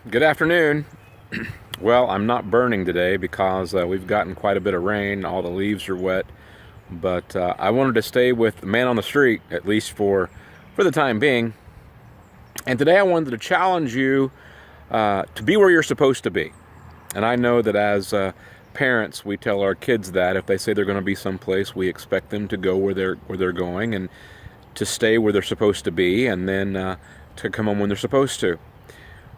Good afternoon. Well, I'm not burning today because we've gotten quite a bit of rain. All the leaves are wet. But I wanted to stay with the man on the street, at least for the time being. And today I wanted to challenge you to be where you're supposed to be. And I know that as parents, we tell our kids that if they say they're going to be someplace, we expect them to go where they're going and to stay where they're supposed to be, and then to come home when they're supposed to.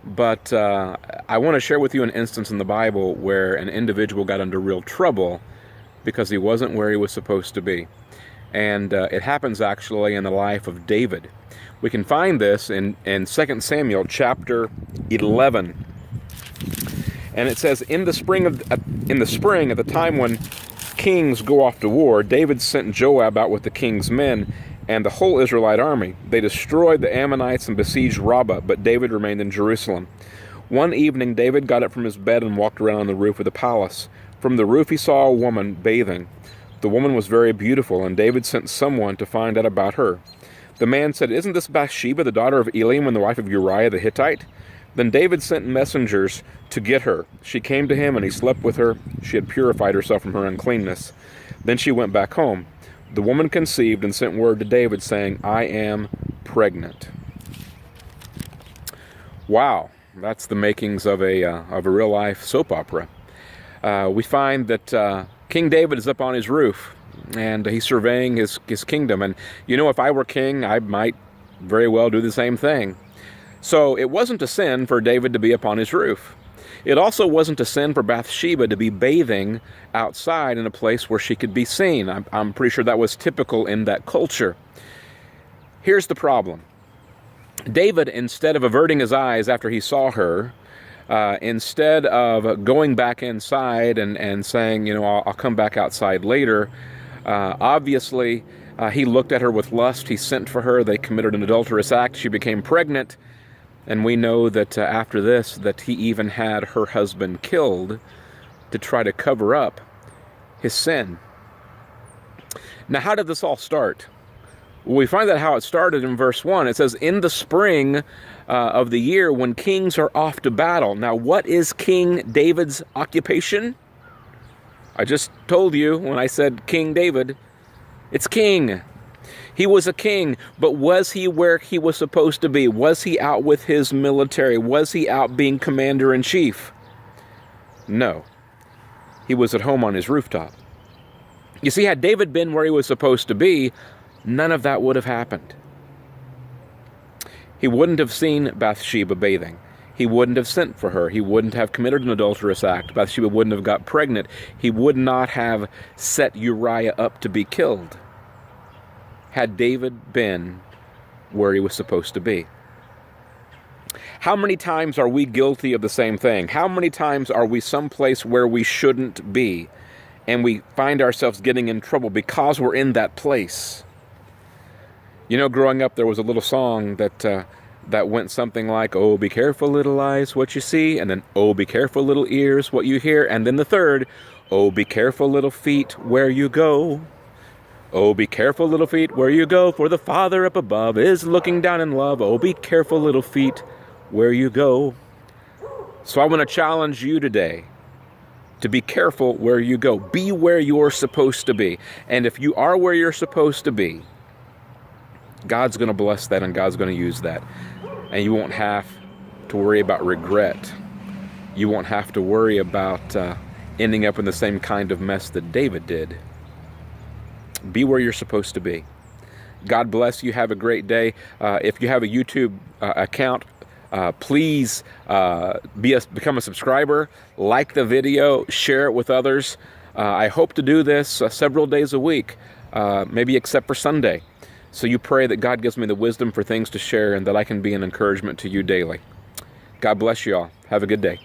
But I want to share with you an instance in the Bible where an individual got into real trouble because he wasn't where he was supposed to be. And it happens actually in the life of David. We can find this in 2 Samuel chapter 11. And it says, in the spring at the time when kings go off to war, David sent Joab out with the king's men and the whole Israelite army. They destroyed the Ammonites and besieged Rabbah, but David remained in Jerusalem. One evening, David got up from his bed and walked around on the roof of the palace. From the roof, he saw a woman bathing. The woman was very beautiful, and David sent someone to find out about her. The man said, "Isn't this Bathsheba, the daughter of Eliam, the wife of Uriah the Hittite?" Then David sent messengers to get her. She came to him, and he slept with her. She had purified herself from her uncleanness. Then she went back home. The woman conceived and sent word to David, saying, "I am pregnant." Wow, that's the makings of a real-life soap opera. We find that King David is up on his roof, and he's surveying his kingdom. And, if I were king, I might very well do the same thing. So it wasn't a sin for David to be up on his roof. It also wasn't a sin for Bathsheba to be bathing outside in a place where she could be seen. I'm pretty sure that was typical in that culture. Here's the problem. David, instead of averting his eyes after he saw her, instead of going back inside and saying, I'll come back outside later, obviously he looked at her with lust. He sent for her. They committed an adulterous act. She became pregnant. And we know that after this, that he even had her husband killed to try to cover up his sin. Now, how did this all start? Well, we find out how it started in verse 1. It says, in the spring of the year when kings are off to battle. Now, what is King David's occupation? I just told you when I said King David, it's king. He was a king, but was he where he was supposed to be? Was he out with his military? Was he out being commander-in-chief? No. He was at home on his rooftop. You see, had David been where he was supposed to be, none of that would have happened. He wouldn't have seen Bathsheba bathing. He wouldn't have sent for her. He wouldn't have committed an adulterous act. Bathsheba wouldn't have got pregnant. He would not have set Uriah up to be killed had David been where he was supposed to be. How many times are we guilty of the same thing? How many times are we someplace where we shouldn't be, and we find ourselves getting in trouble because we're in that place? Growing up, there was a little song that went something like, "Oh, be careful, little eyes, what you see," and then, "Oh, be careful, little ears, what you hear," and then the third, "Oh, be careful, little feet, where you go. Oh, be careful, little feet, where you go, for the Father up above is looking down in love. Oh, be careful, little feet, where you go." So I want to challenge you today to be careful where you go. Be where you're supposed to be. And if you are where you're supposed to be, God's going to bless that, and God's going to use that. And you won't have to worry about regret. You won't have to worry about ending up in the same kind of mess that David did. Be where you're supposed to be. God bless you. Have a great day. If you have a YouTube account, please become a subscriber, like the video, share it with others. I hope to do this several days a week, maybe except for Sunday. So you pray that God gives me the wisdom for things to share and that I can be an encouragement to you daily. God bless you all. Have a good day.